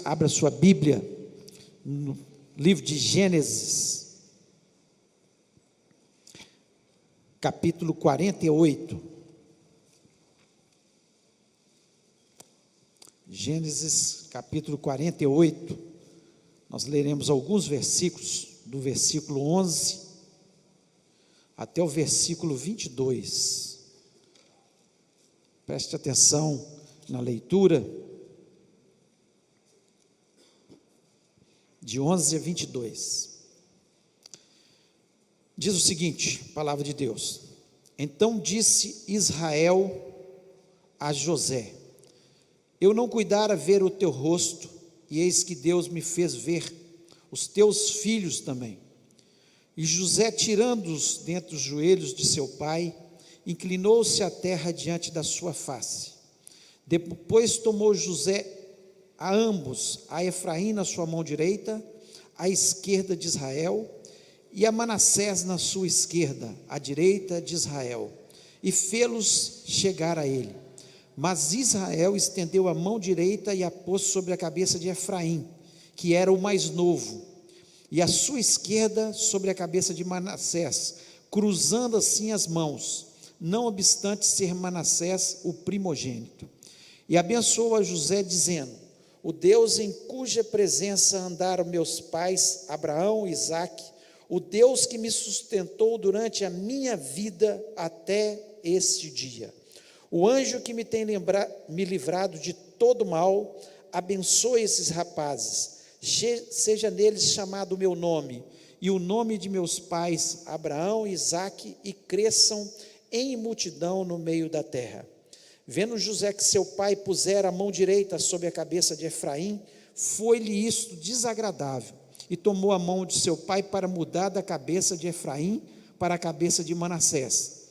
Abra sua Bíblia no livro de Gênesis, capítulo 48. Gênesis, capítulo 48. Nós leremos alguns versículos, do versículo 11 até o versículo 22. Preste atenção na leitura. De 11 a 22, diz o seguinte, palavra de Deus: Então disse Israel a José: Eu não cuidara ver o teu rosto, e eis que Deus me fez ver os teus filhos também. E José, tirando-os dentre os joelhos de seu pai, inclinou-se à terra diante da sua face. Depois tomou José a ambos, a Efraim na sua mão direita, à esquerda de Israel, e a Manassés na sua esquerda, à direita de Israel, e fê-los chegar a ele. Mas Israel estendeu a mão direita e a pôs sobre a cabeça de Efraim, que era o mais novo, e a sua esquerda sobre a cabeça de Manassés, cruzando assim as mãos, não obstante ser Manassés o primogênito. E abençoou a José, dizendo: O Deus em cuja presença andaram meus pais, Abraão e Isaque, o Deus que me sustentou durante a minha vida até este dia, o anjo que me tem me livrado de todo mal, abençoe esses rapazes, seja neles chamado o meu nome, e o nome de meus pais, Abraão e Isaque, e cresçam em multidão no meio da terra. Vendo José que seu pai pusera a mão direita sobre a cabeça de Efraim, foi-lhe isto desagradável, e tomou a mão de seu pai para mudar da cabeça de Efraim para a cabeça de Manassés.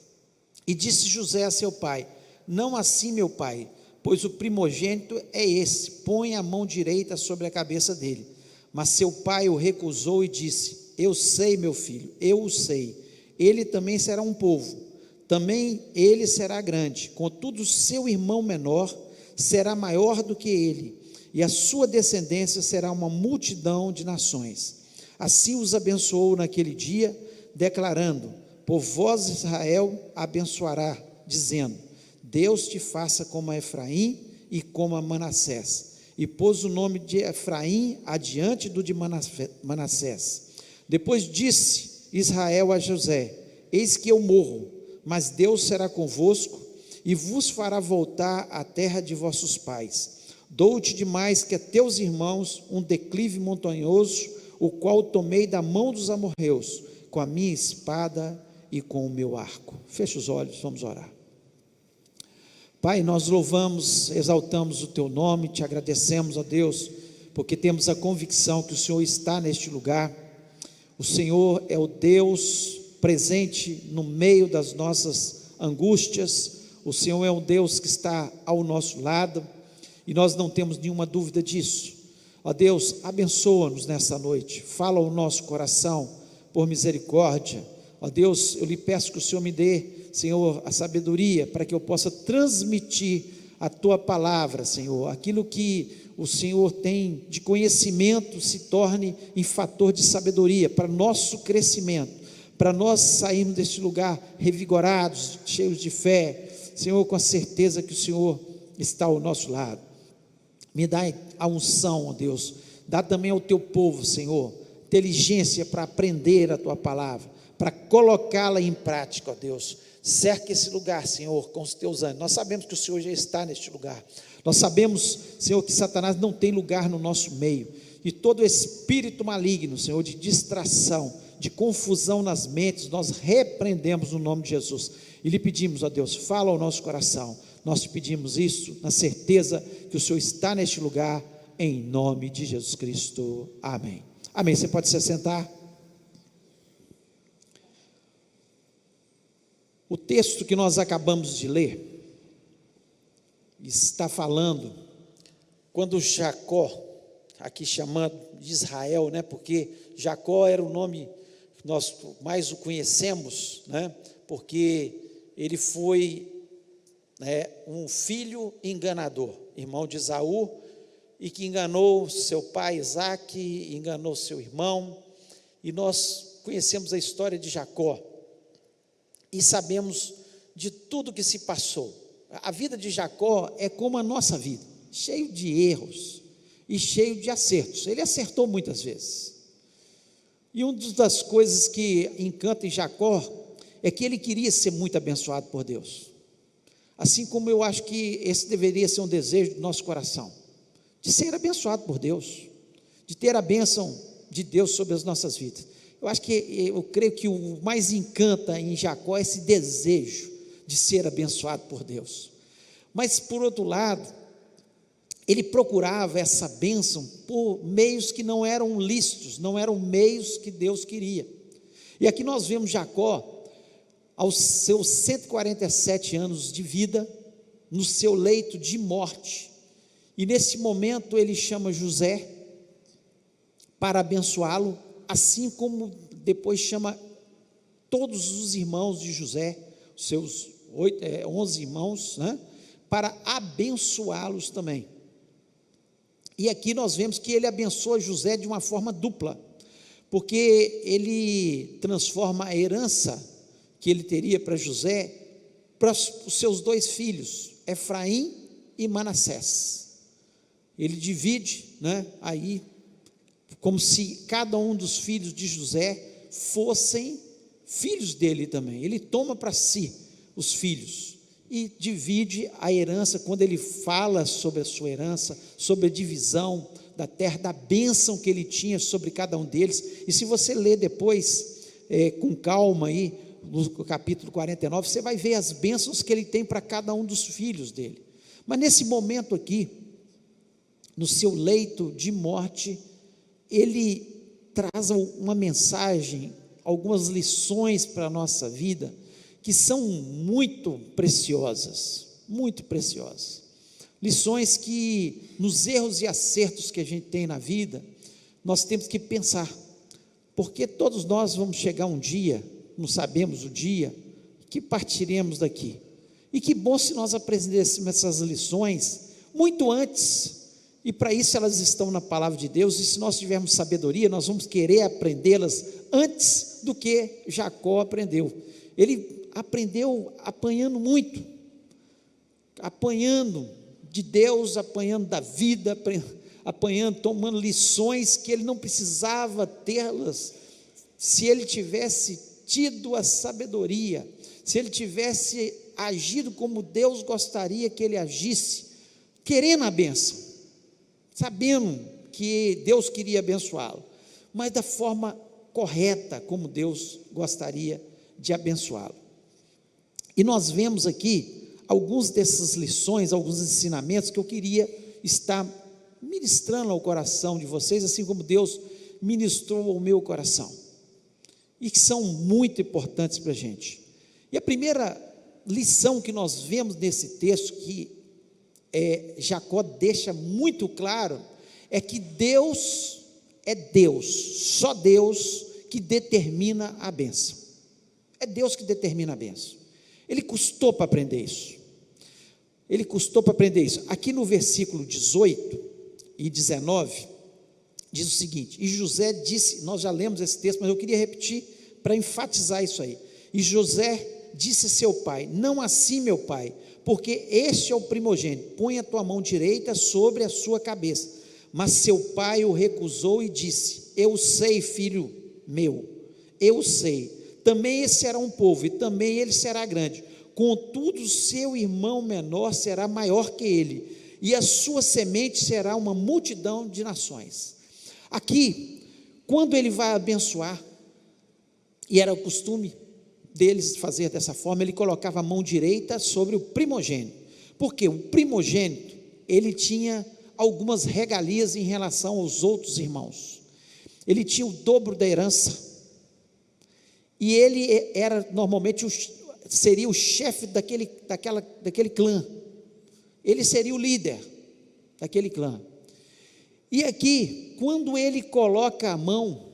E disse José a seu pai: Não assim, meu pai, pois o primogênito é esse, põe a mão direita sobre a cabeça dele. Mas seu pai o recusou e disse: Eu sei, meu filho, eu o sei, ele também será um povo. Também ele será grande, contudo seu irmão menor será maior do que ele, e a sua descendência será uma multidão de nações. Assim os abençoou naquele dia, declarando: Por vós Israel abençoará, dizendo: Deus te faça como a Efraim e como a Manassés. E pôs o nome de Efraim adiante do de Manassés. Depois disse Israel a José: Eis que eu morro, mas Deus será convosco e vos fará voltar à terra de vossos pais. Dou-te demais que a teus irmãos um declive montanhoso, o qual tomei da mão dos amorreus, com a minha espada e com o meu arco. Fecha os olhos, vamos orar. Pai, nós louvamos, exaltamos o teu nome, te agradecemos, ó Deus, porque temos a convicção que o Senhor está neste lugar. O Senhor é o Deus presente no meio das nossas angústias. O Senhor é um Deus que está ao nosso lado, e nós não temos nenhuma dúvida disso. Ó Deus, abençoa-nos nessa noite, fala ao nosso coração, por misericórdia. Ó Deus, eu lhe peço que o Senhor me dê, Senhor, a sabedoria, para que eu possa transmitir a tua palavra, Senhor, aquilo que o Senhor tem de conhecimento se torne em fator de sabedoria, para nosso crescimento, para nós sairmos deste lugar revigorados, cheios de fé, Senhor, com a certeza que o Senhor está ao nosso lado. Me dá a unção, ó Deus, dá também ao teu povo, Senhor, inteligência para aprender a tua palavra, para colocá-la em prática, ó Deus. Cerca esse lugar, Senhor, com os teus anjos. Nós sabemos que o Senhor já está neste lugar. Nós sabemos, Senhor, que Satanás não tem lugar no nosso meio, e todo espírito maligno, Senhor, de distração, de confusão nas mentes, nós repreendemos no nome de Jesus, e lhe pedimos, ó Deus, fala ao nosso coração. Nós te pedimos isso na certeza que o Senhor está neste lugar, em nome de Jesus Cristo, amém. Amém, você pode se assentar. O texto que nós acabamos de ler, está falando, quando Jacó, aqui chamando de Israel, né, porque Jacó era o nome que nós mais o conhecemos, né, porque ele foi um filho enganador, irmão de Esaú, e que enganou seu pai Isaque, enganou seu irmão, e nós conhecemos a história de Jacó, e sabemos de tudo que se passou. A vida de Jacó é como a nossa vida, cheio de erros e cheio de acertos. Ele acertou muitas vezes, e uma das coisas que encanta em Jacó é que ele queria ser muito abençoado por Deus, assim como eu acho que esse deveria ser um desejo do nosso coração, de ser abençoado por Deus, de ter a bênção de Deus sobre as nossas vidas. Eu creio que o mais encanta em Jacó é esse desejo de ser abençoado por Deus. Mas por outro lado, ele procurava essa bênção por meios que não eram lícitos, não eram meios que Deus queria. E aqui nós vemos Jacó, aos seus 147 anos de vida, no seu leito de morte, e nesse momento ele chama José para abençoá-lo, assim como depois chama todos os irmãos de José, seus 11 irmãos, né, para abençoá-los também. E aqui nós vemos que ele abençoa José de uma forma dupla, porque ele transforma a herança que ele teria para José, para os seus 2 filhos, Efraim e Manassés. Ele divide, né, aí, como se cada um dos filhos de José fossem filhos dele também. Ele toma para si os filhos e divide a herança. Quando ele fala sobre a sua herança, sobre a divisão da terra, da bênção que ele tinha sobre cada um deles, e se você ler depois, com calma aí, no capítulo 49, você vai ver as bênçãos que ele tem para cada um dos filhos dele. Mas nesse momento aqui, no seu leito de morte, ele traz uma mensagem, algumas lições para a nossa vida, que são muito preciosas, lições que nos erros e acertos que a gente tem na vida, nós temos que pensar, porque todos nós vamos chegar um dia, não sabemos o dia, que partiremos daqui, e que bom se nós aprendêssemos essas lições muito antes, e para isso elas estão na palavra de Deus, e se nós tivermos sabedoria, nós vamos querer aprendê-las antes do que Jacó aprendeu. Ele aprendeu apanhando muito, apanhando de Deus, apanhando da vida, apanhando, tomando lições que ele não precisava tê-las, se ele tivesse tido a sabedoria, se ele tivesse agido como Deus gostaria que ele agisse, querendo a bênção, sabendo que Deus queria abençoá-lo, mas da forma correta como Deus gostaria de abençoá-lo. E nós vemos aqui algumas dessas lições, alguns ensinamentos que eu queria estar ministrando ao coração de vocês, assim como Deus ministrou ao meu coração, e que são muito importantes para a gente. E a primeira lição que nós vemos nesse texto, que Jacó deixa muito claro, é que Deus é Deus, só Deus que determina a bênção. É Deus que determina a bênção. Ele custou para aprender isso. Aqui no versículo 18 e 19, diz o seguinte: e José disse, nós já lemos esse texto, mas eu queria repetir para enfatizar isso aí. E José disse a seu pai: não assim, meu pai, porque este é o primogênito, põe a tua mão direita sobre a sua cabeça. Mas seu pai o recusou e disse: eu sei, filho meu, eu sei, também esse será um povo, e também ele será grande, contudo seu irmão menor será maior que ele, e a sua semente será uma multidão de nações. Aqui, quando ele vai abençoar, e era o costume deles fazer dessa forma, ele colocava a mão direita sobre o primogênito, porque o primogênito, ele tinha algumas regalias em relação aos outros irmãos, ele tinha o dobro da herança, e ele era normalmente, seria o chefe daquele clã, ele seria o líder daquele clã. E aqui, quando ele coloca a mão,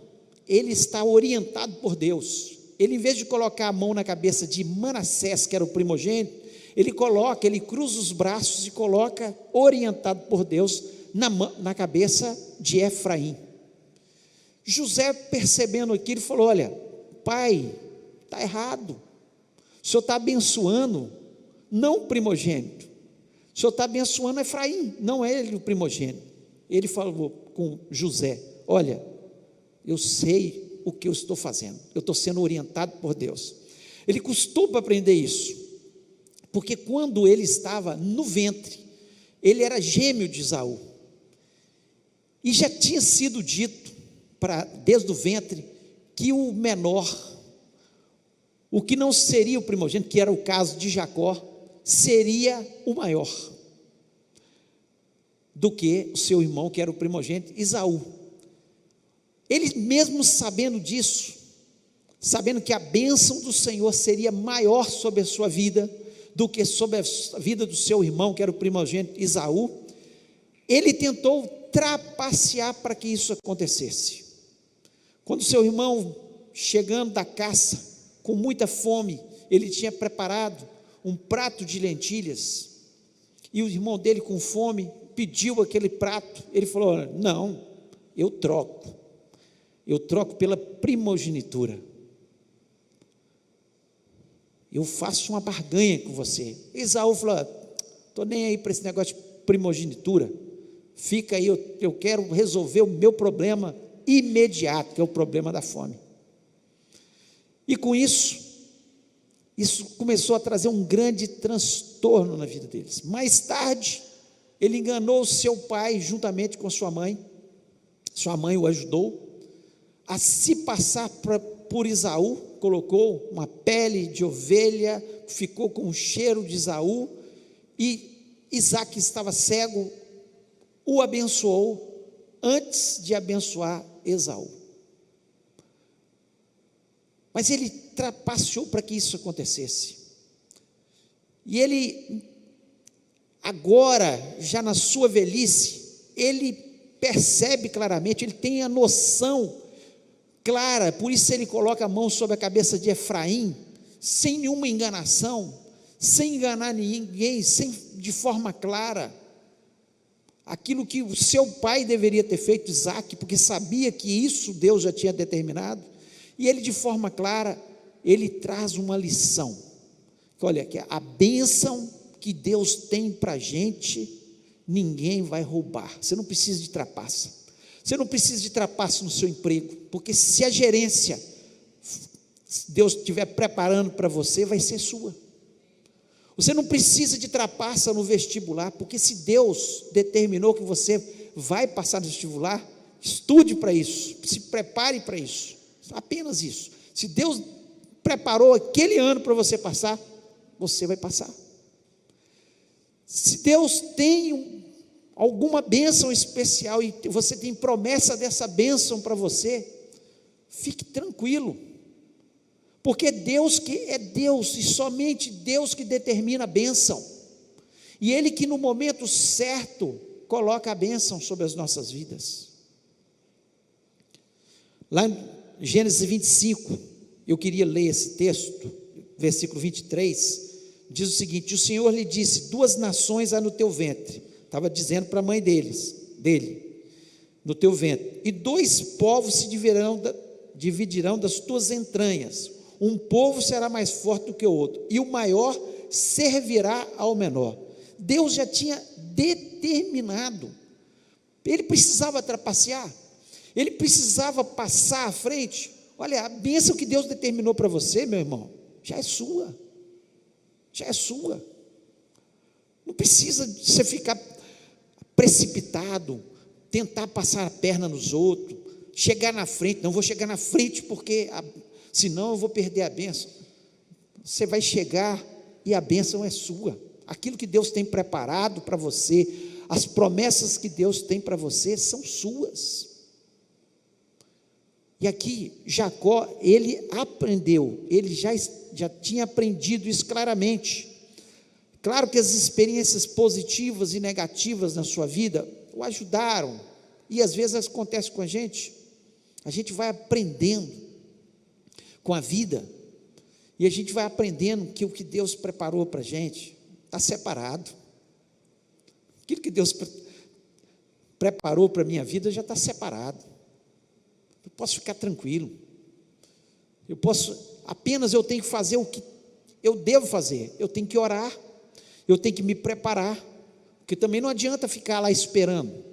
ele está orientado por Deus. Ele, em vez de colocar a mão na cabeça de Manassés, que era o primogênito, ele cruza os braços e coloca, orientado por Deus, na cabeça de Efraim. José, percebendo aquilo, falou: olha, pai, está errado, o senhor está abençoando, não o primogênito, o senhor está abençoando Efraim, não é ele o primogênito. Ele falou com José: olha, eu sei o que eu estou fazendo, eu estou sendo orientado por Deus. Ele custou para aprender isso, porque quando ele estava no ventre, ele era gêmeo de Esaú, e já tinha sido dito, desde o ventre, que o menor, o que não seria o primogênito, que era o caso de Jacó, seria o maior do que o seu irmão, que era o primogênito, Esaú. Ele mesmo sabendo disso, sabendo que a bênção do Senhor seria maior sobre a sua vida, do que sobre a vida do seu irmão, que era o primogênito Esaú, ele tentou trapacear para que isso acontecesse. Quando seu irmão, chegando da caça, com muita fome, ele tinha preparado um prato de lentilhas, e o irmão dele com fome, pediu aquele prato, ele falou: não, eu troco pela primogenitura, eu faço uma barganha com você. Esaú falou: estou nem aí para esse negócio de primogenitura, fica aí, eu quero resolver o meu problema imediato, que é o problema da fome. E com isso começou a trazer um grande transtorno na vida deles. Mais tarde, ele enganou seu pai juntamente com sua mãe o ajudou a se passar por Esaú, colocou uma pele de ovelha, ficou com o cheiro de Esaú, e Isaque estava cego, o abençoou antes de abençoar Esaú. Mas ele trapaceou para que isso acontecesse, e ele agora, já na sua velhice, ele percebe claramente, ele tem a noção clara, por isso ele coloca a mão sobre a cabeça de Efraim, sem nenhuma enganação, sem enganar ninguém, de forma clara, aquilo que o seu pai deveria ter feito, Isaque, porque sabia que isso Deus já tinha determinado, e ele de forma clara, ele traz uma lição, que olha, que a bênção que Deus tem para a gente, ninguém vai roubar. Você não precisa de trapaça, você não precisa de trapaça no seu emprego, porque se a gerência Deus estiver preparando para você, vai ser sua. Você não precisa de trapaça no vestibular, porque se Deus determinou que você vai passar no vestibular, estude para isso, se prepare para isso, apenas isso. Se Deus preparou aquele ano para você passar, você vai passar. Se Deus tem alguma bênção especial e você tem promessa dessa bênção para você, fique tranquilo, porque Deus que é Deus, e somente Deus que determina a bênção, e Ele que no momento certo coloca a bênção sobre as nossas vidas. Lá em Gênesis 25, eu queria ler esse texto, versículo 23, diz o seguinte: o Senhor lhe disse: 2 nações há no teu ventre, estava dizendo para a mãe dele, no teu ventre, e 2 povos se dividirão das tuas entranhas, um povo será mais forte do que o outro, e o maior servirá ao menor. Deus já tinha determinado, ele precisava trapacear, ele precisava passar à frente. Olha, a bênção que Deus determinou para você, meu irmão, já é sua, não precisa você ficar precipitado, tentar passar a perna nos outros, chegar na frente, não vou chegar na frente porque senão eu vou perder a bênção. Você vai chegar e a bênção é sua, aquilo que Deus tem preparado para você, as promessas que Deus tem para você são suas. E aqui Jacó, ele aprendeu, ele já tinha aprendido isso claramente. Claro que as experiências positivas e negativas na sua vida o ajudaram, e às vezes acontece com a gente vai aprendendo com a vida, e a gente vai aprendendo que o que Deus preparou para a gente está separado, aquilo que Deus preparou para a minha vida já está separado. Eu posso ficar tranquilo. Eu tenho que fazer o que eu devo fazer. Eu tenho que orar, eu tenho que me preparar, porque também não adianta ficar lá esperando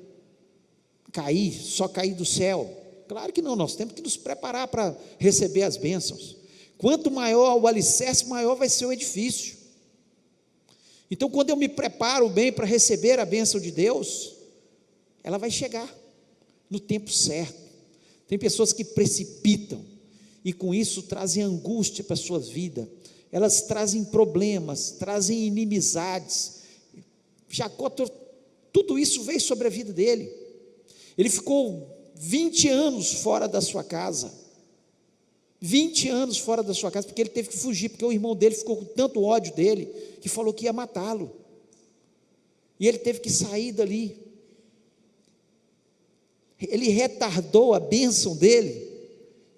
só cair do céu. Claro que não, nós temos que nos preparar para receber as bênçãos. Quanto maior o alicerce, maior vai ser o edifício. Então, quando eu me preparo bem para receber a bênção de Deus, ela vai chegar no tempo certo. Tem pessoas que precipitam e com isso trazem angústia para a sua vida. Elas trazem problemas, trazem inimizades. Jacó, tudo isso veio sobre a vida dele. Ele ficou 20 anos fora da sua casa. 20 anos fora da sua casa, porque ele teve que fugir, porque o irmão dele ficou com tanto ódio dele, que falou que ia matá-lo. E ele teve que sair dali. Ele retardou a bênção dele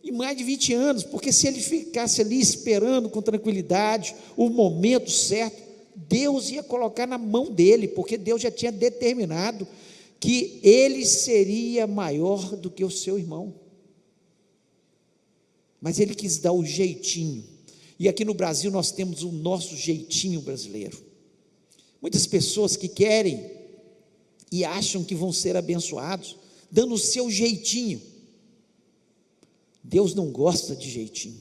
em mais de 20 anos, porque se ele ficasse ali esperando com tranquilidade o momento certo, Deus ia colocar na mão dele, porque Deus já tinha determinado que ele seria maior do que o seu irmão. Mas ele quis dar o jeitinho, e aqui no Brasil nós temos o nosso jeitinho brasileiro. Muitas pessoas que querem e acham que vão ser abençoados, dando o seu jeitinho. Deus não gosta de jeitinho.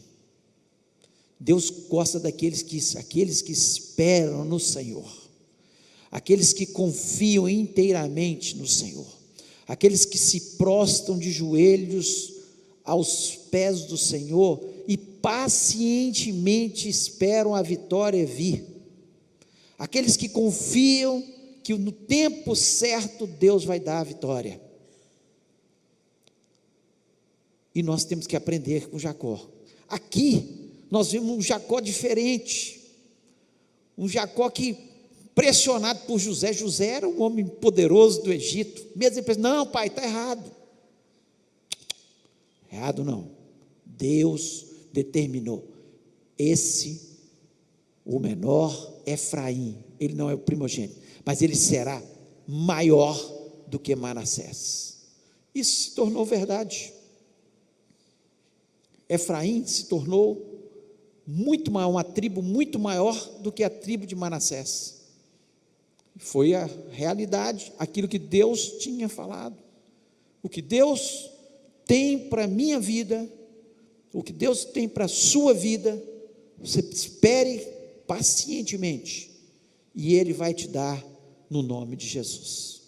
Deus gosta daqueles que esperam no Senhor, aqueles que confiam inteiramente no Senhor, aqueles que se prostram de joelhos aos pés do Senhor e pacientemente esperam a vitória vir, aqueles que confiam que no tempo certo Deus vai dar a vitória. E nós temos que aprender com Jacó. Aqui nós vemos um Jacó diferente, um Jacó que, pressionado por José era um homem poderoso do Egito, mesmo ele pensa, não pai, está errado. Errado não, Deus determinou, o menor Efraim, ele não é o primogênito, mas ele será maior do que Manassés. Isso se tornou verdade. Efraim se tornou muito maior, uma tribo muito maior do que a tribo de Manassés. Foi a realidade, aquilo que Deus tinha falado. O que Deus tem para a minha vida, o que Deus tem para a sua vida, você espere pacientemente, e Ele vai te dar no nome de Jesus.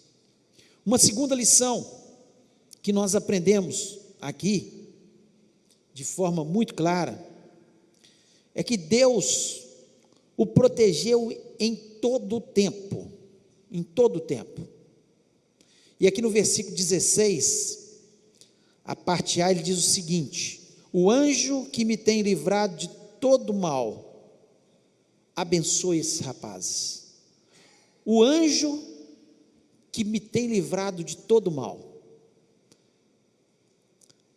Uma segunda lição que nós aprendemos aqui, de forma muito clara, é que Deus o protegeu em todo o tempo, e aqui no versículo 16, a parte A, ele diz o seguinte: o anjo que me tem livrado de todo mal, abençoe esses rapazes. O anjo que me tem livrado de todo mal.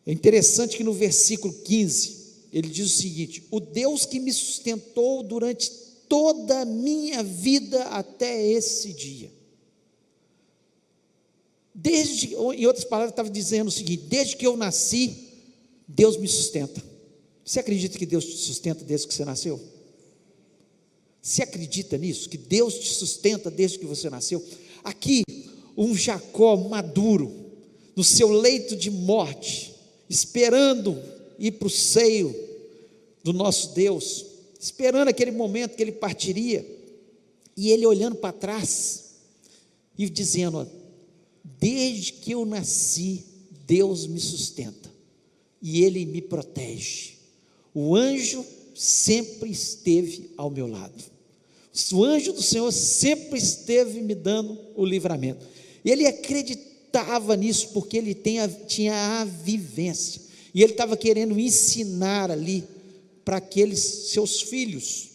É interessante que no versículo 15, ele diz o seguinte: o Deus que me sustentou durante toda a minha vida até esse dia. Em outras palavras, estava dizendo o seguinte: desde que eu nasci, Deus me sustenta. Você acredita que Deus te sustenta desde que você nasceu? Você acredita nisso? Que Deus te sustenta desde que você nasceu? Aqui, um Jacó maduro, no seu leito de morte, esperando ir para o seio do nosso Deus, esperando aquele momento que ele partiria, e ele olhando para trás, e dizendo: desde que eu nasci, Deus me sustenta, e Ele me protege. O anjo sempre esteve ao meu lado, o anjo do Senhor sempre esteve me dando o livramento. Ele acreditava nisso, porque ele tinha a vivência, e ele estava querendo ensinar ali, para aqueles seus filhos,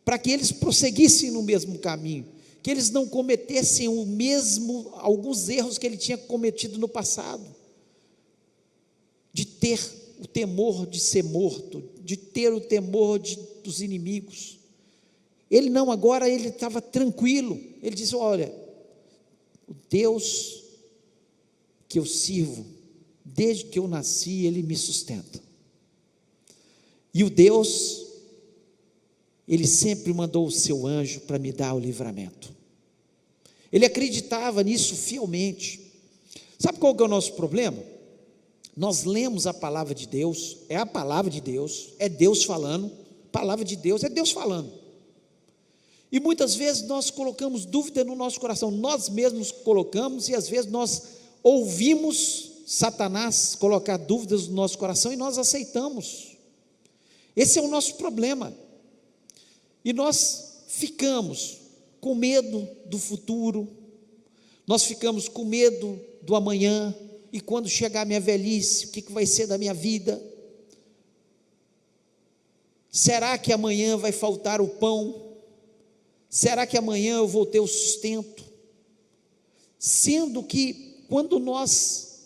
para que eles prosseguissem no mesmo caminho, que eles não cometessem alguns erros que ele tinha cometido no passado, de ter o temor de ser morto, de ter o temor dos inimigos. Ele não, agora ele estava tranquilo, ele disse: olha, o Deus que eu sirvo, desde que eu nasci, Ele me sustenta. E o Deus, Ele sempre mandou o seu anjo para me dar o livramento. Ele acreditava nisso fielmente. Sabe qual que é o nosso problema? Nós lemos a palavra de Deus, é a palavra de Deus, é Deus falando, palavra de Deus é Deus falando. E muitas vezes nós colocamos dúvida no nosso coração, nós mesmos colocamos, e às vezes nós ouvimos Satanás colocar dúvidas no nosso coração e nós aceitamos. Esse é o nosso problema. E nós ficamos com medo do futuro, nós ficamos com medo do amanhã, e quando chegar a minha velhice, o que vai ser da minha vida? Será que amanhã vai faltar o pão? Será que amanhã eu vou ter o sustento? Sendo que, quando nós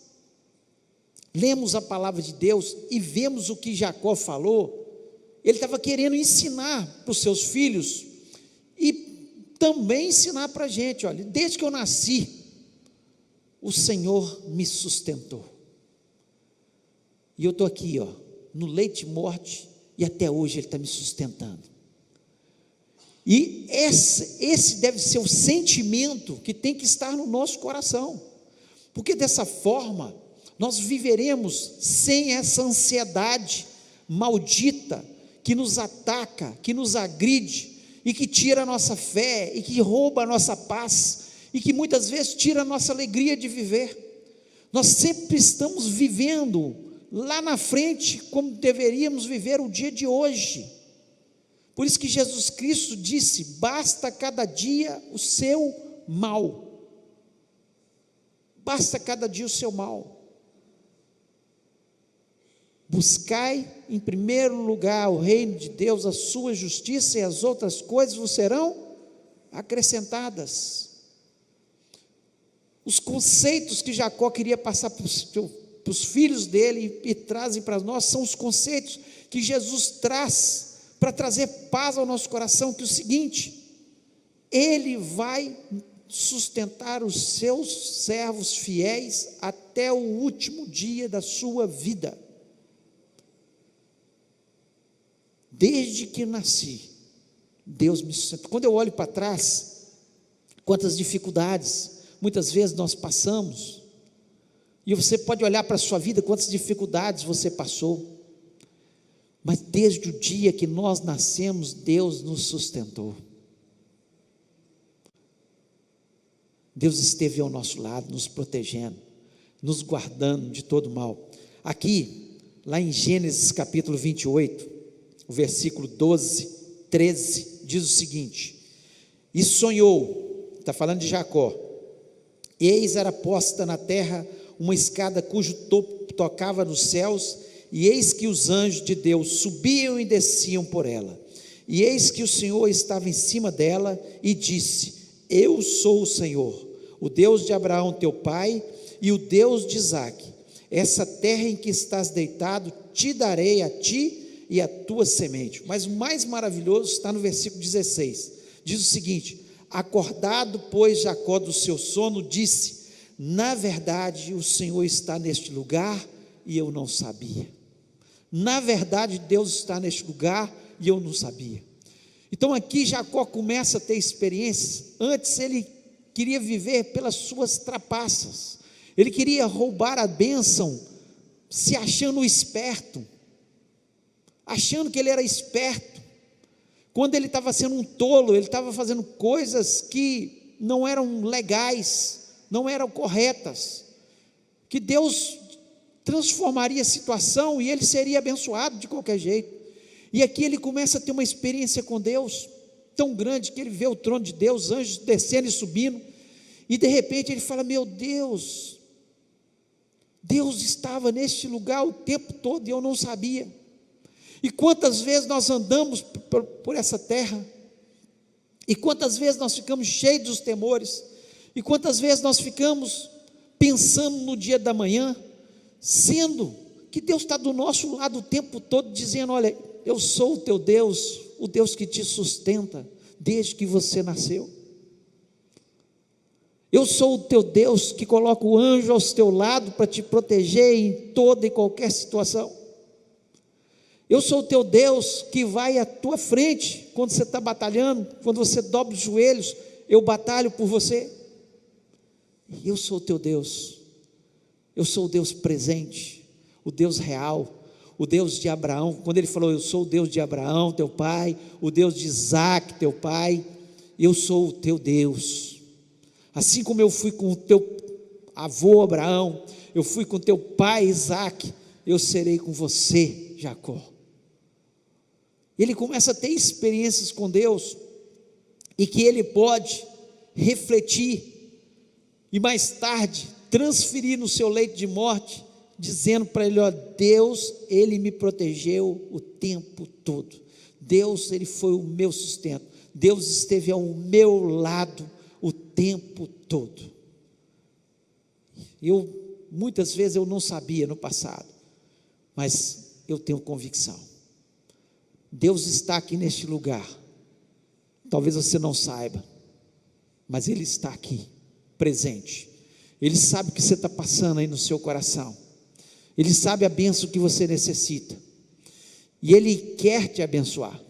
lemos a palavra de Deus e vemos o que Jacó falou, ele estava querendo ensinar para os seus filhos e também ensinar para a gente, olha, desde que eu nasci, o Senhor me sustentou, e eu estou aqui, no leito de morte, e até hoje Ele está me sustentando. E esse deve ser o sentimento que tem que estar no nosso coração, porque dessa forma nós viveremos sem essa ansiedade maldita que nos ataca, que nos agride e que tira a nossa fé e que rouba a nossa paz e que muitas vezes tira a nossa alegria de viver. Nós sempre estamos vivendo lá na frente como deveríamos viver o dia de hoje. Por isso que Jesus Cristo disse: basta cada dia o seu mal. Basta cada dia o seu mal. Buscai em primeiro lugar o reino de Deus, a sua justiça, e as outras coisas vos serão acrescentadas. Os conceitos que Jacó queria passar para os filhos dele e trazem para nós, são os conceitos que Jesus traz para trazer paz ao nosso coração, que é o seguinte: Ele vai sustentar os seus servos fiéis até o último dia da sua vida. Desde que nasci, Deus me sustenta. Quando eu olho para trás, quantas dificuldades muitas vezes nós passamos, e você pode olhar para a sua vida, quantas dificuldades você passou, mas desde o dia que nós nascemos, Deus nos sustentou. Deus esteve ao nosso lado, nos protegendo, nos guardando de todo mal. Aqui, lá em Gênesis capítulo 28, o versículo 12, 13, diz o seguinte: e sonhou, está falando de Jacó, eis era posta na terra uma escada cujo topo tocava nos céus, e eis que os anjos de Deus subiam e desciam por ela, e eis que o Senhor estava em cima dela, e disse: eu sou o Senhor, o Deus de Abraão teu pai, e o Deus de Isaque. Essa terra em que estás deitado, te darei a ti e a tua semente. Mas o mais maravilhoso está no versículo 16, diz o seguinte: acordado pois Jacó do seu sono, disse: na verdade o Senhor está neste lugar e eu não sabia. Na verdade Deus está neste lugar e eu não sabia. Então aqui Jacó começa a ter experiências. Antes ele queria viver pelas suas trapaças, ele queria roubar a bênção, se achando esperto, achando que ele era esperto, quando ele estava sendo um tolo, ele estava fazendo coisas que não eram legais, não eram corretas, que Deus transformaria a situação e ele seria abençoado de qualquer jeito. E aqui ele começa a ter uma experiência com Deus tão grande, que ele vê o trono de Deus, anjos descendo e subindo, e de repente ele fala: meu Deus, Deus estava neste lugar o tempo todo e eu não sabia. E quantas vezes nós andamos por essa terra, e quantas vezes nós ficamos cheios dos temores, e quantas vezes nós ficamos pensando no dia da manhã, sendo que Deus está do nosso lado o tempo todo, dizendo: olha, eu sou o teu Deus, o Deus que te sustenta desde que você nasceu. Eu sou o teu Deus que coloca o anjo ao teu lado para te proteger em toda e qualquer situação. Eu sou o teu Deus que vai à tua frente quando você está batalhando, quando você dobra os joelhos, eu batalho por você. Eu sou o teu Deus, eu sou o Deus presente, o Deus real, o Deus de Abraão. Quando ele falou, eu sou o Deus de Abraão, teu pai, o Deus de Isaac, teu pai, eu sou o teu Deus. Assim como eu fui com o teu avô Abraão, eu fui com o teu pai Isaac, eu serei com você, Jacó. Ele começa a ter experiências com Deus, e que ele pode refletir, e mais tarde transferir no seu leito de morte, dizendo para ele, ó, Deus, ele me protegeu o tempo todo, Deus, ele foi o meu sustento, Deus esteve ao meu lado o tempo todo. Muitas vezes eu não sabia no passado, mas eu tenho convicção, Deus está aqui neste lugar. Talvez você não saiba, mas Ele está aqui, presente. Ele sabe o que você está passando aí no seu coração, Ele sabe a bênção que você necessita, e Ele quer te abençoar,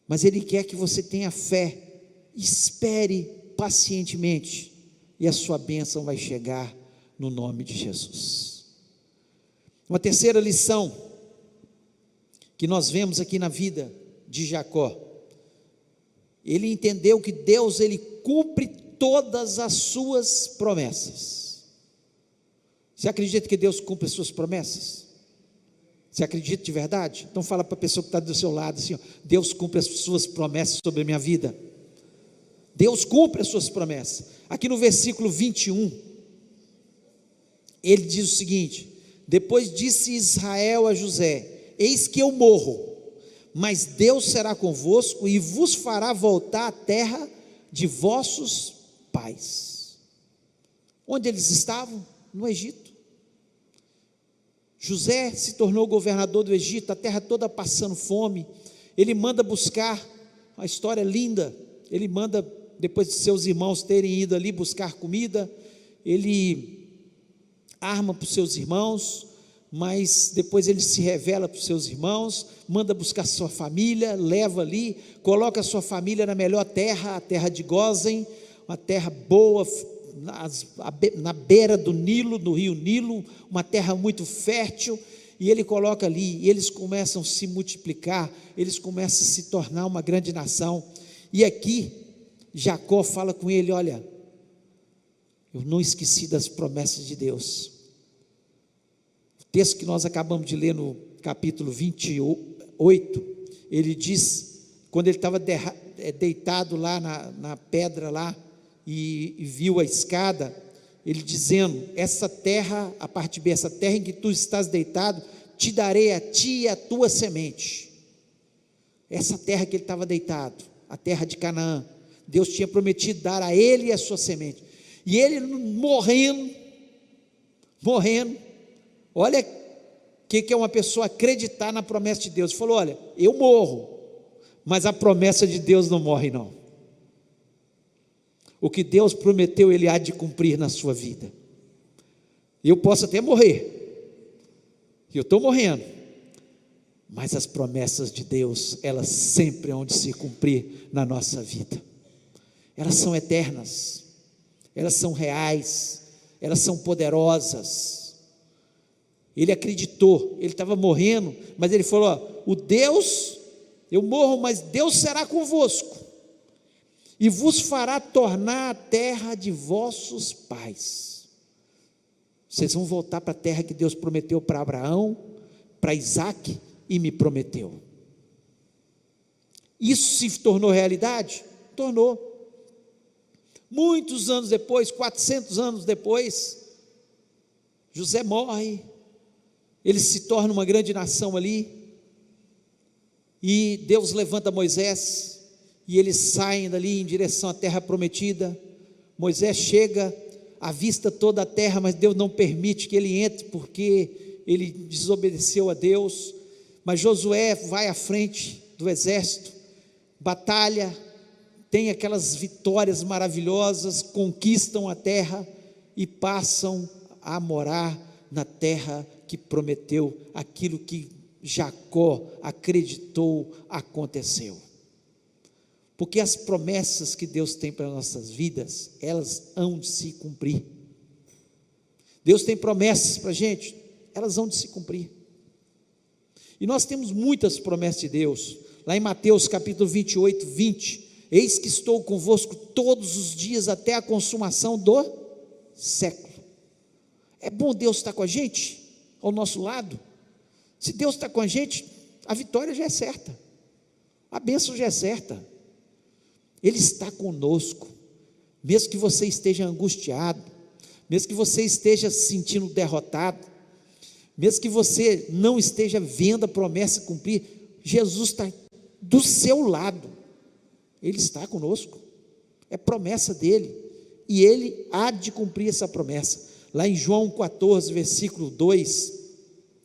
mas Ele quer que você tenha fé, espere pacientemente, e a sua bênção vai chegar no nome de Jesus. Uma terceira lição, que nós vemos aqui na vida de Jacó, ele entendeu que Deus, ele cumpre todas as suas promessas. Você acredita que Deus cumpre as suas promessas? Você acredita de verdade? Então fala para a pessoa que está do seu lado assim, ó, Deus cumpre as suas promessas sobre a minha vida. Deus cumpre as suas promessas. Aqui no versículo 21, ele diz o seguinte: depois disse Israel a José, eis que eu morro, mas Deus será convosco e vos fará voltar à terra de vossos pais. Onde eles estavam? No Egito. José se tornou governador do Egito, a terra toda passando fome. Ele manda buscar, uma história linda, ele manda, depois de seus irmãos terem ido ali buscar comida, ele arma para os seus irmãos, mas depois ele se revela para os seus irmãos, manda buscar sua família, leva ali, coloca a sua família na melhor terra, a terra de Gósen, uma terra boa, na beira do Nilo, do rio Nilo, uma terra muito fértil, e ele coloca ali, e eles começam a se multiplicar, eles começam a se tornar uma grande nação, e aqui, Jacó fala com ele, olha, eu não esqueci das promessas de Deus. O texto que nós acabamos de ler no capítulo 28, ele diz, quando ele estava deitado lá na pedra lá, e viu a escada, ele dizendo, essa terra, a parte B, essa terra em que tu estás deitado, te darei a ti e a tua semente. Essa terra que ele estava deitado, a terra de Canaã, Deus tinha prometido dar a ele e a sua semente, e ele morrendo, olha o que é uma pessoa acreditar na promessa de Deus, falou, olha, eu morro, mas a promessa de Deus não morre não, o que Deus prometeu, Ele há de cumprir na sua vida. Eu posso até morrer, eu estou morrendo, mas as promessas de Deus, elas sempre hão de se cumprir na nossa vida, elas são eternas, elas são reais, elas são poderosas. Ele acreditou, ele estava morrendo, mas ele falou, ó, eu morro, mas Deus será convosco, e vos fará tornar a terra de vossos pais. Vocês vão voltar para a terra que Deus prometeu para Abraão, para Isaac, e me prometeu. Isso se tornou realidade? Tornou. Muitos anos depois, 400 anos depois, José morre, ele se torna uma grande nação ali, e Deus levanta Moisés, e eles saem dali em direção à terra prometida. Moisés chega, avista toda a terra, mas Deus não permite que ele entre, porque ele desobedeceu a Deus. Mas Josué vai à frente do exército, batalha, têm aquelas vitórias maravilhosas, conquistam a terra e passam a morar na terra que prometeu, aquilo que Jacó acreditou aconteceu. Porque as promessas que Deus tem para nossas vidas, elas hão de se cumprir. Deus tem promessas para a gente, elas hão de se cumprir. E nós temos muitas promessas de Deus. Lá em Mateus capítulo 28, 20, eis que estou convosco todos os dias até a consumação do século. É bom Deus estar com a gente, ao nosso lado. Se Deus está com a gente, a vitória já é certa, a bênção já é certa. Ele está conosco, mesmo que você esteja angustiado, mesmo que você esteja se sentindo derrotado, mesmo que você não esteja vendo a promessa cumprir, Jesus está do seu lado, Ele está conosco, é promessa dEle, e Ele há de cumprir essa promessa. Lá em João 14, versículo 2,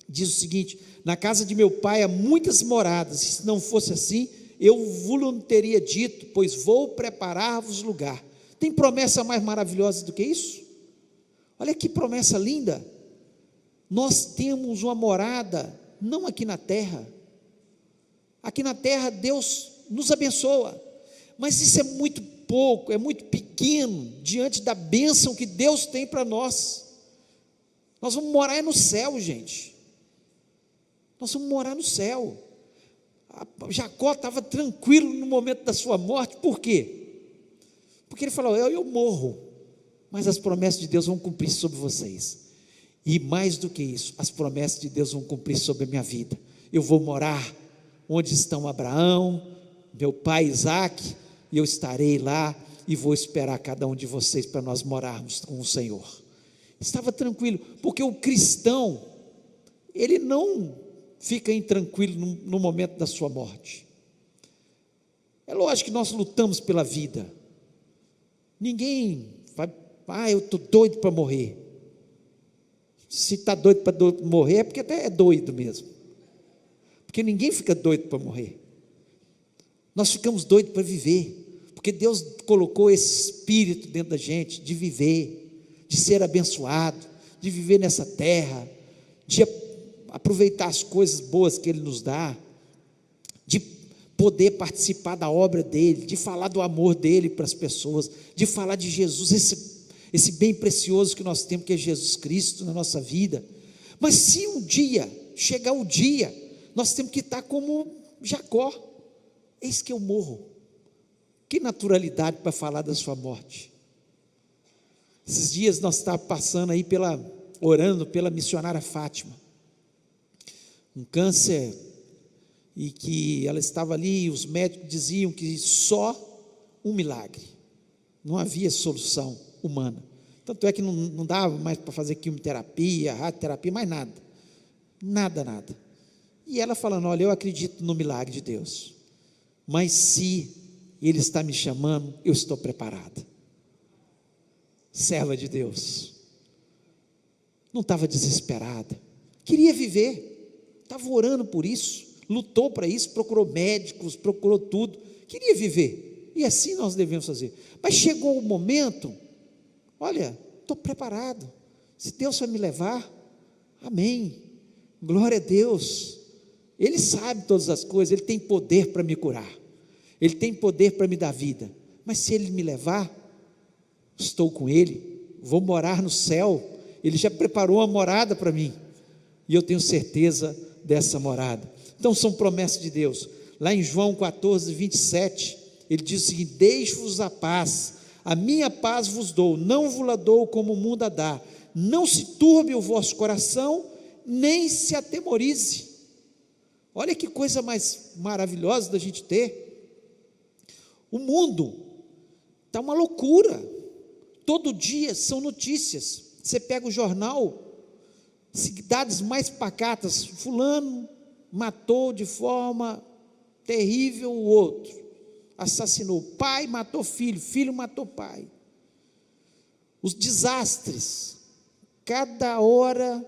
diz o seguinte: na casa de meu pai há muitas moradas, se não fosse assim, eu vos teria dito, pois vou preparar-vos lugar. Tem promessa mais maravilhosa do que isso? Olha que promessa linda. Nós temos uma morada, não aqui na terra. Aqui na terra Deus nos abençoa, mas isso é muito pouco, é muito pequeno, diante da bênção que Deus tem para nós. Nós vamos morar no céu, gente. Nós vamos morar no céu. Jacó estava tranquilo no momento da sua morte. Por quê? Porque ele falou: eu morro, mas as promessas de Deus vão cumprir sobre vocês, e mais do que isso, as promessas de Deus vão cumprir sobre a minha vida. Eu vou morar onde estão Abraão, meu pai Isaque, e eu estarei lá, e vou esperar cada um de vocês para nós morarmos com o Senhor. Estava tranquilo, porque o cristão, ele não fica intranquilo no momento da sua morte. É lógico que nós lutamos pela vida. Ninguém vai, eu estou doido para morrer. Se está doido para morrer, é porque até é doido mesmo. Porque ninguém fica doido para morrer. Nós ficamos doidos para viver, porque Deus colocou esse espírito dentro da gente, de viver, de ser abençoado, de viver nessa terra, de aproveitar as coisas boas que Ele nos dá, de poder participar da obra dEle, de falar do amor dEle para as pessoas, de falar de Jesus, esse bem precioso que nós temos, que é Jesus Cristo na nossa vida. Mas se um dia, chegar o dia, nós temos que estar como Jacó: eis que eu morro. Que naturalidade para falar da sua morte. Esses dias nós estávamos passando aí orando pela missionária Fátima, um câncer, e que ela estava ali, e os médicos diziam que só um milagre, não havia solução humana. Tanto é que não dava mais para fazer quimioterapia, radioterapia, mais nada. E ela falando: olha, eu acredito no milagre de Deus, mas se Ele está me chamando, eu estou preparada. Serva de Deus, não estava desesperada, queria viver, estava orando por isso, lutou para isso, procurou médicos, procurou tudo, queria viver, e assim nós devemos fazer. Mas chegou o momento: olha, estou preparado, se Deus vai me levar, amém, glória a Deus, Ele sabe todas as coisas, Ele tem poder para me curar, Ele tem poder para me dar vida, mas se Ele me levar, estou com Ele, vou morar no céu, Ele já preparou uma morada para mim, e eu tenho certeza dessa morada. Então são promessas de Deus. Lá em João 14, 27, Ele diz o seguinte: deixo-vos a paz, a minha paz vos dou, não vos la dou como o mundo a dá, não se turbe o vosso coração, nem se atemorize. Olha que coisa mais maravilhosa da gente ter. O mundo está uma loucura, todo dia são notícias. Você pega o jornal, cidades mais pacatas, fulano matou de forma terrível o outro, assassinou, pai matou filho, filho matou pai. Os desastres, cada hora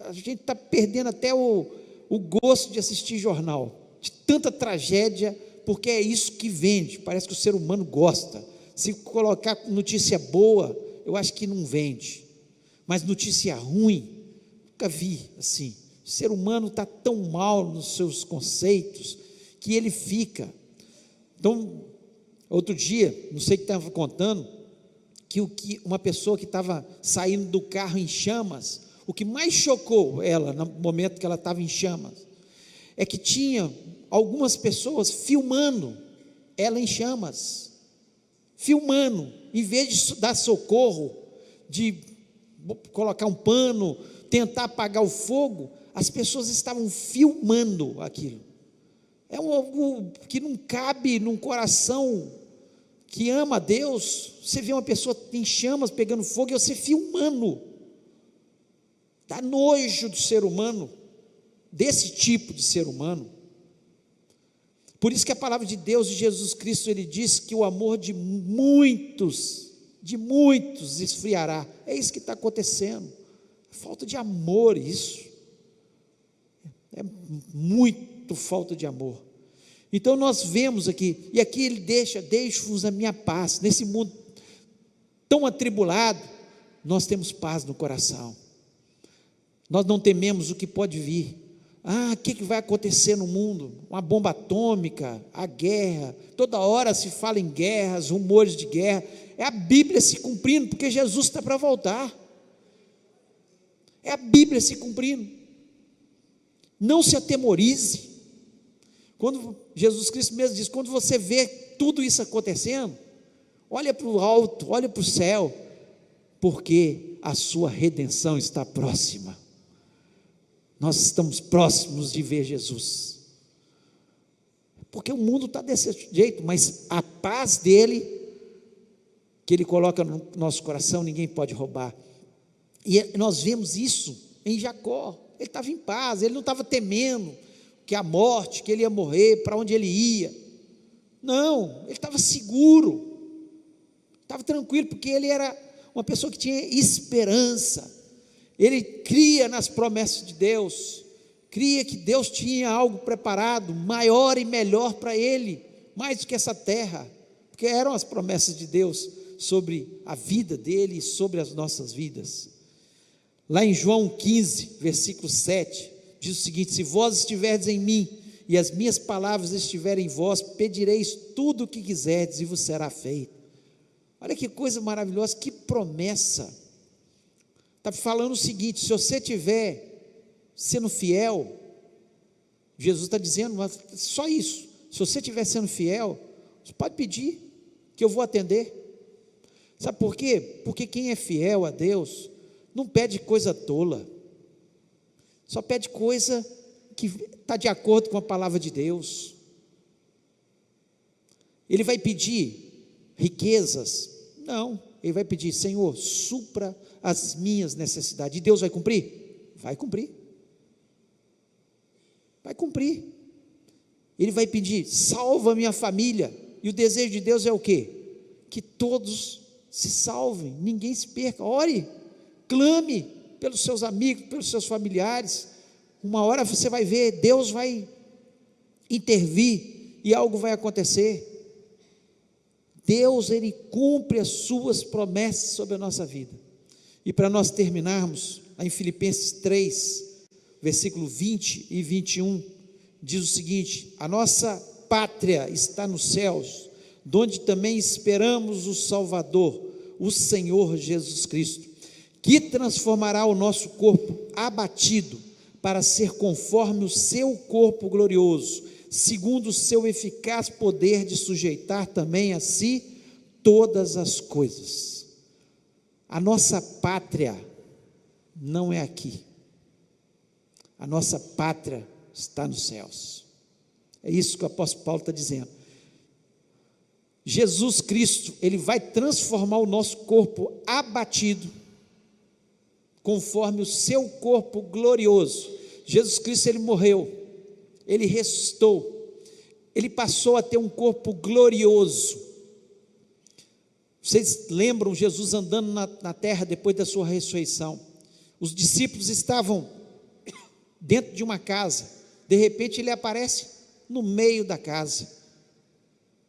a gente está perdendo até o gosto de assistir jornal, de tanta tragédia porque é isso que vende. Parece que o ser humano gosta. Se colocar notícia boa, eu acho que não vende, mas notícia ruim, nunca vi assim. O ser humano está tão mal nos seus conceitos, que ele fica. Então, outro dia, não sei o que estava contando, que uma pessoa que estava saindo do carro em chamas, o que mais chocou ela, no momento que ela estava em chamas, é que tinha algumas pessoas filmando ela em chamas, filmando, em vez de dar socorro, de colocar um pano, tentar apagar o fogo, as pessoas estavam filmando aquilo. É algo que não cabe num coração que ama a Deus. Você vê uma pessoa em chamas, pegando fogo, e você filmando, dá nojo do ser humano, desse tipo de ser humano. Por isso que a palavra de Deus, de Jesus Cristo, ele diz que o amor de muitos esfriará. É isso que está acontecendo, falta de amor. Isso é muito falta de amor. Então nós vemos aqui, e aqui ele deixo-vos a minha paz. Nesse mundo tão atribulado, nós temos paz no coração, nós não tememos o que pode vir. O que vai acontecer no mundo? Uma bomba atômica, a guerra, toda hora se fala em guerras, rumores de guerra. É a Bíblia se cumprindo, porque Jesus está para voltar. É a Bíblia se cumprindo. Não se atemorize. Quando Jesus Cristo mesmo diz, quando você vê tudo isso acontecendo, olha para o alto, olha para o céu, porque a sua redenção está próxima. Nós estamos próximos de ver Jesus, porque o mundo está desse jeito, mas a paz dele, que ele coloca no nosso coração, ninguém pode roubar. E nós vemos isso em Jacó. Ele estava em paz, ele não estava temendo que a morte, que ele ia morrer, para onde ele ia. Não, ele estava seguro, estava tranquilo, porque ele era uma pessoa que tinha esperança. Ele cria nas promessas de Deus, cria que Deus tinha algo preparado, maior e melhor para ele, mais do que essa terra, porque eram as promessas de Deus sobre a vida dele e sobre as nossas vidas. Lá em João 15, versículo 7, diz o seguinte: se vós estiverdes em mim, e as minhas palavras estiverem em vós, pedireis tudo o que quiserdes, e vos será feito. Olha que coisa maravilhosa, que promessa. Está falando o seguinte: se você estiver sendo fiel, Jesus está dizendo só isso, se você estiver sendo fiel, você pode pedir, que eu vou atender. Sabe por quê? Porque quem é fiel a Deus, não pede coisa tola, só pede coisa que está de acordo com a palavra de Deus. Ele vai pedir riquezas? Não, ele vai pedir: Senhor, supra as minhas necessidades. E Deus vai cumprir? Vai cumprir. Vai cumprir. Ele vai pedir: salva a minha família. E o desejo de Deus é o quê? Que todos se salvem, ninguém se perca. Ore, clame pelos seus amigos, pelos seus familiares. Uma hora você vai ver, Deus vai intervir e algo vai acontecer. Deus, ele cumpre as suas promessas sobre a nossa vida. E para nós terminarmos, lá em Filipenses 3, versículo 20 e 21, diz o seguinte: a nossa pátria está nos céus, donde também esperamos o Salvador, o Senhor Jesus Cristo, que transformará o nosso corpo abatido, para ser conforme o seu corpo glorioso, segundo o seu eficaz poder de sujeitar também a si todas as coisas. A nossa pátria não é aqui, a nossa pátria está nos céus. É isso que o apóstolo Paulo está dizendo. Jesus Cristo, ele vai transformar o nosso corpo abatido, conforme o seu corpo glorioso. Jesus Cristo, ele morreu, ele ressuscitou, ele passou a ter um corpo glorioso. Vocês lembram Jesus andando na terra depois da sua ressurreição? Os discípulos estavam dentro de uma casa, de repente ele aparece no meio da casa.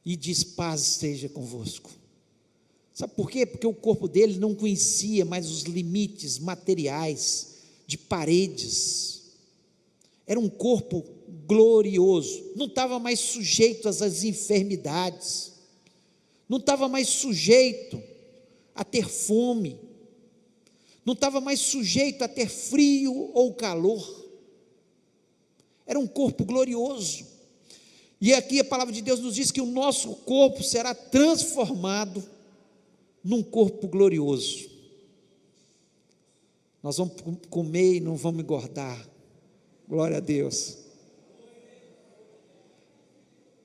e diz: paz esteja convosco. Sabe por quê? Porque o corpo dele não conhecia mais os limites materiais de paredes. Era um corpo glorioso, não estava mais sujeito às enfermidades, não estava mais sujeito a ter fome, não estava mais sujeito a ter frio ou calor. Era um corpo glorioso. E aqui a palavra de Deus nos diz que o nosso corpo será transformado num corpo glorioso. Nós vamos comer e não vamos engordar. Glória a Deus.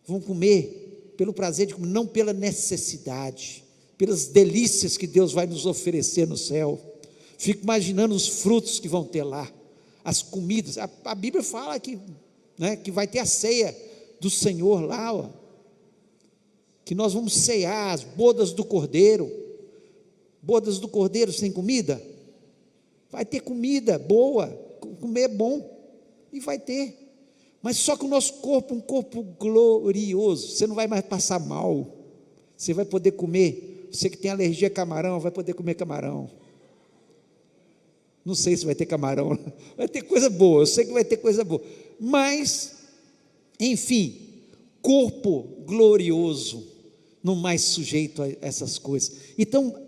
Vamos comer pelo prazer de comer, não pela necessidade, pelas delícias que Deus vai nos oferecer no céu. Fico imaginando os frutos que vão ter lá, as comidas. A Bíblia fala que, né, que vai ter a ceia do Senhor lá, ó, que nós vamos cear as bodas do Cordeiro. Bodas do Cordeiro sem comida? Vai ter comida boa, comer é bom, e vai ter, mas só que o nosso corpo é um corpo glorioso. Você não vai mais passar mal, você vai poder comer. Você que tem alergia a camarão, vai poder comer camarão. Não sei se vai ter camarão, vai ter coisa boa, eu sei que vai ter coisa boa, mas, enfim, corpo glorioso, não mais sujeito a essas coisas. Então,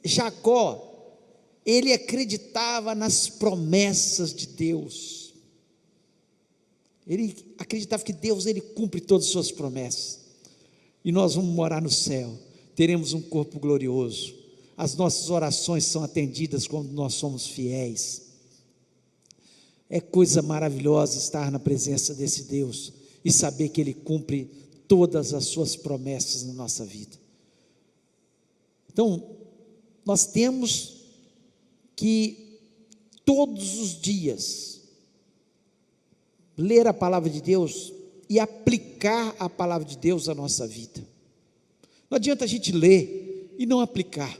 Jacó, ele acreditava nas promessas de Deus, ele acreditava que Deus, ele cumpre todas as suas promessas, e nós vamos morar no céu, teremos um corpo glorioso, as nossas orações são atendidas quando nós somos fiéis. É coisa maravilhosa estar na presença desse Deus, e saber que Ele cumpre todas as suas promessas na nossa vida. Então, nós temos que todos os dias ler a palavra de Deus e aplicar a palavra de Deus à nossa vida. Não adianta a gente ler e não aplicar.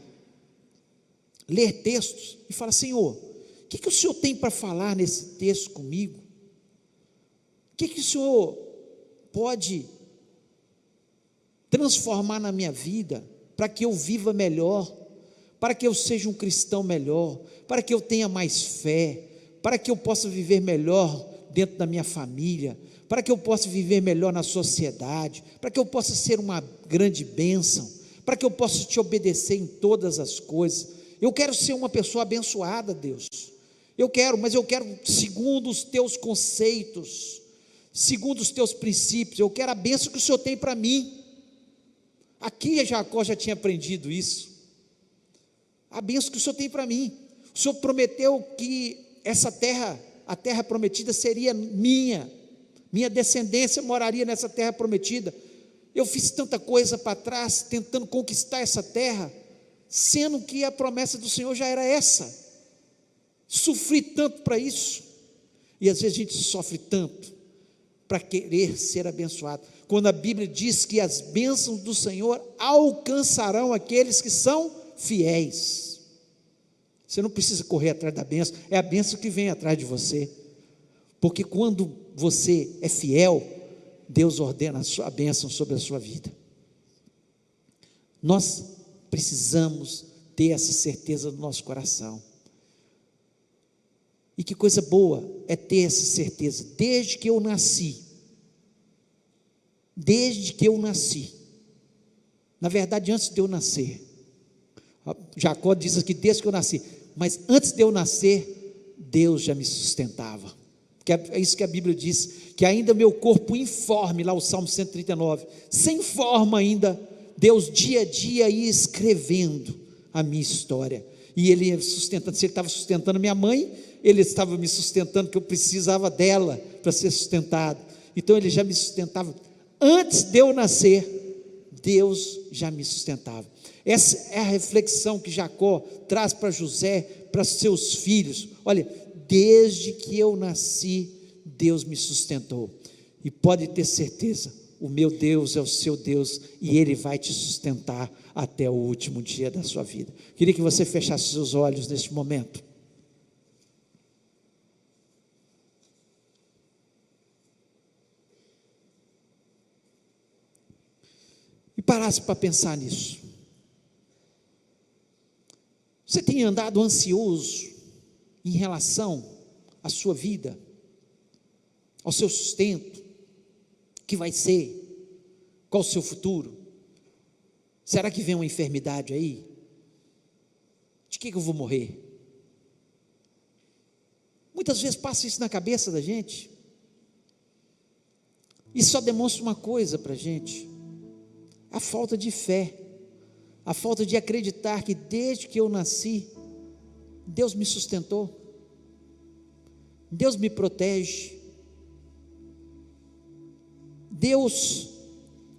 Ler textos e falar: Senhor, o que o Senhor tem para falar nesse texto comigo? O que o Senhor pode transformar na minha vida, para que eu viva melhor, para que eu seja um cristão melhor, para que eu tenha mais fé, para que eu possa viver melhor dentro da minha família, para que eu possa viver melhor na sociedade, para que eu possa ser uma grande bênção, para que eu possa te obedecer em todas as coisas. Eu quero ser uma pessoa abençoada, Deus, mas eu quero segundo os teus conceitos, segundo os teus princípios. Eu quero a bênção que o Senhor tem para mim. Aqui Jacó já tinha aprendido isso, a bênção que o Senhor tem para mim. O Senhor prometeu que essa terra, a terra prometida, seria minha descendência moraria nessa terra prometida. Eu fiz tanta coisa para trás, tentando conquistar essa terra, sendo que a promessa do Senhor já era essa. Sofri tanto para isso, e às vezes a gente sofre tanto para querer ser abençoado, quando a Bíblia diz que as bênçãos do Senhor alcançarão aqueles que são fiéis. Você não precisa correr atrás da bênção, é a bênção que vem atrás de você, porque quando você é fiel, Deus ordena a bênção sobre a sua vida. Nós precisamos ter essa certeza no nosso coração, e que coisa boa é ter essa certeza. Desde que eu nasci, na verdade antes de eu nascer, Jacó diz aqui: desde que eu nasci, mas antes de eu nascer, Deus já me sustentava, que é isso que a Bíblia diz, que ainda meu corpo informe, lá o Salmo 139, sem forma ainda, Deus dia a dia ia escrevendo a minha história, e Ele ia sustentando. Se Ele estava sustentando minha mãe, Ele estava me sustentando, que eu precisava dela para ser sustentado. Então Ele já me sustentava, antes de eu nascer, Deus já me sustentava. Essa é a reflexão que Jacó traz para José, para seus filhos. Olha, desde que eu nasci, Deus me sustentou, e pode ter certeza, o meu Deus é o seu Deus, e Ele vai te sustentar até o último dia da sua vida. Queria que você fechasse seus olhos neste momento. parasse para pensar nisso. Você tem andado ansioso em relação à sua vida, ao seu sustento, o que vai ser, qual o seu futuro? Será que vem uma enfermidade aí? De que eu vou morrer? Muitas vezes passa isso na cabeça da gente. Isso só demonstra uma coisa para a gente: a falta de fé, a falta de acreditar que desde que eu nasci, Deus me sustentou, Deus me protege, Deus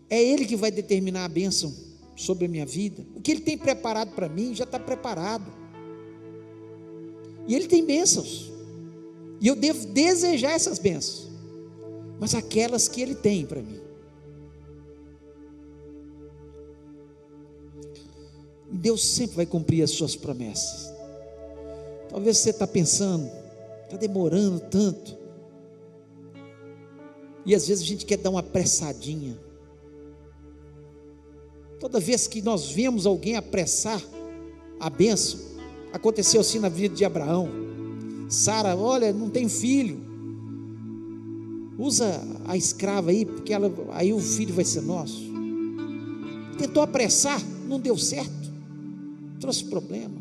é Ele que vai determinar a bênção sobre a minha vida. O que Ele tem preparado para mim já está preparado, e Ele tem bênçãos, e eu devo desejar essas bênçãos, mas aquelas que Ele tem para mim. Deus sempre vai cumprir as suas promessas. Talvez você está pensando, está demorando tanto, e às vezes a gente quer dar uma apressadinha. Toda vez que nós vemos alguém apressar a bênção, aconteceu assim na vida de Abraão. Sara, olha, não tem filho, usa a escrava aí, porque aí o filho vai ser nosso. Tentou apressar, não deu certo, trouxe problema.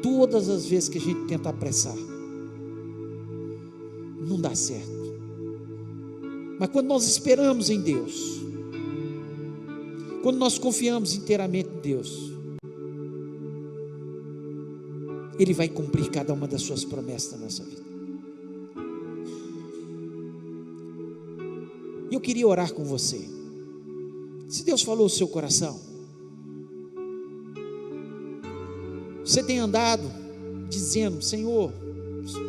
Todas as vezes que a gente tenta apressar, não dá certo. Mas quando nós esperamos em Deus, quando nós confiamos inteiramente em Deus, Ele vai cumprir cada uma das suas promessas na nossa vida. E eu queria orar com você. Se Deus falou o seu coração, você tem andado dizendo: Senhor,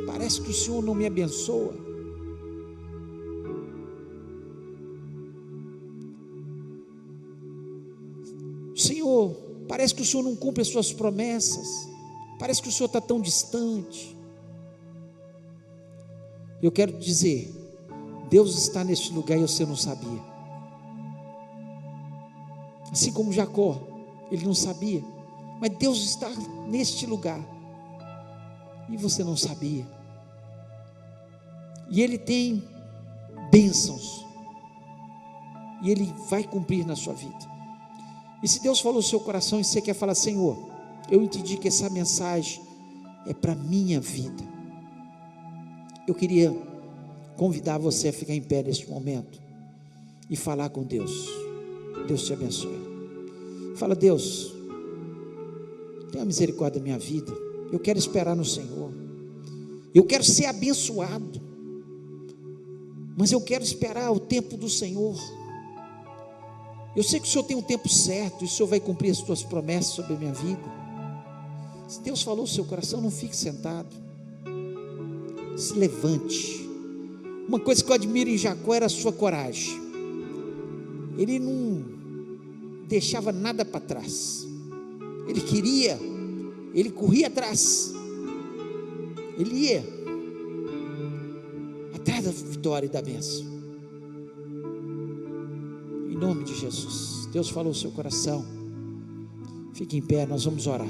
parece que o Senhor não me abençoa. Senhor, parece que o Senhor não cumpre as suas promessas. Parece que o Senhor está tão distante. Eu quero dizer, Deus está neste lugar e você não sabia. Assim como Jacó, ele não sabia, mas Deus está neste lugar e você não sabia. E Ele tem bênçãos, e Ele vai cumprir na sua vida. E se Deus falou no seu coração e você quer falar: Senhor, eu entendi que essa mensagem é para a minha vida, eu queria convidar você a ficar em pé neste momento e falar com Deus. Deus te abençoe. Fala: Deus, tenha misericórdia da minha vida, eu quero esperar no Senhor, eu quero ser abençoado, mas eu quero esperar o tempo do Senhor. Eu sei que o Senhor tem um tempo certo, e o Senhor vai cumprir as suas promessas sobre a minha vida. Se Deus falou no seu coração, não fique sentado, se levante. Uma coisa que eu admiro em Jacó era a sua coragem. Ele não deixava nada para trás, ele corria atrás, ele ia atrás da vitória e da bênção. Em nome de Jesus, Deus falou no seu coração, fique em pé, nós vamos orar.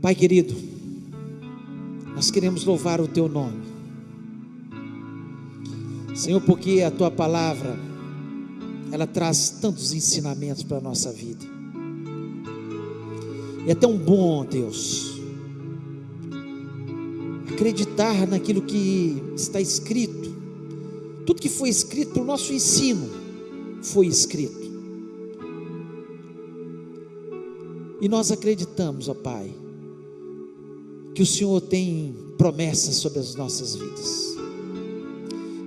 Pai querido, nós queremos louvar o Teu nome, Senhor, porque a Tua palavra, ela traz tantos ensinamentos para a nossa vida. E é tão bom, Deus, acreditar naquilo que está escrito. Tudo que foi escrito para o nosso ensino foi escrito. E nós acreditamos, ó Pai, que o Senhor tem promessas sobre as nossas vidas.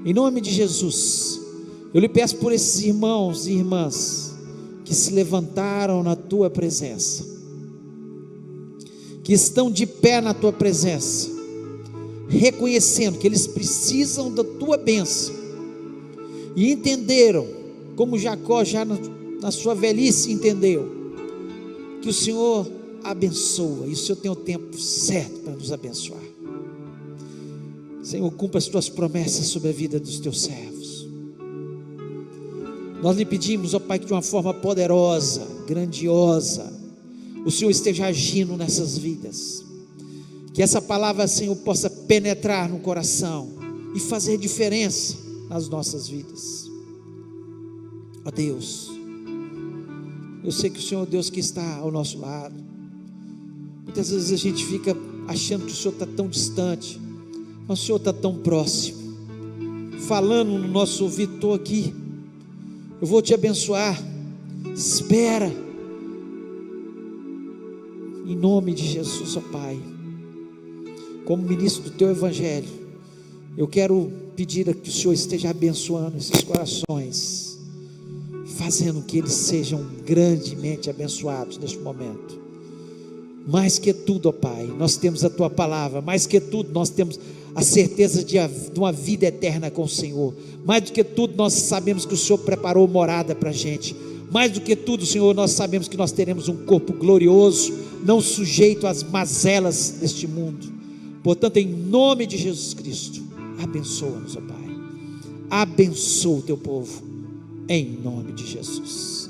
Em nome de Jesus, eu lhe peço por esses irmãos e irmãs que se levantaram na Tua presença, que estão de pé na Tua presença, reconhecendo que eles precisam da Tua bênção, e entenderam, como Jacó já na sua velhice entendeu, que o Senhor abençoa, e o Senhor tem o tempo certo para nos abençoar. Senhor, cumpra as tuas promessas sobre a vida dos teus servos. Nós lhe pedimos, ó Pai, que de uma forma poderosa, grandiosa, o Senhor esteja agindo nessas vidas. Que essa palavra, Senhor, possa penetrar no coração e fazer diferença nas nossas vidas. Ó Deus, eu sei que o Senhor é o Deus que está ao nosso lado. Muitas vezes a gente fica achando que o Senhor está tão distante, mas o Senhor está tão próximo, falando no nosso ouvido: estou aqui, eu vou te abençoar, espera, em nome de Jesus, ó Pai. Como ministro do teu evangelho, eu quero pedir que o Senhor esteja abençoando esses corações, fazendo que eles sejam grandemente abençoados neste momento. Mais que tudo, ó Pai, nós temos a tua palavra. Mais que tudo, nós temos a certeza de uma vida eterna com o Senhor. Mais do que tudo, nós sabemos que o Senhor preparou morada para a gente. Mais do que tudo, Senhor, nós sabemos que nós teremos um corpo glorioso, não sujeito às mazelas deste mundo. Portanto, em nome de Jesus Cristo, abençoa-nos, ó Pai. Abençoa o teu povo, em nome de Jesus.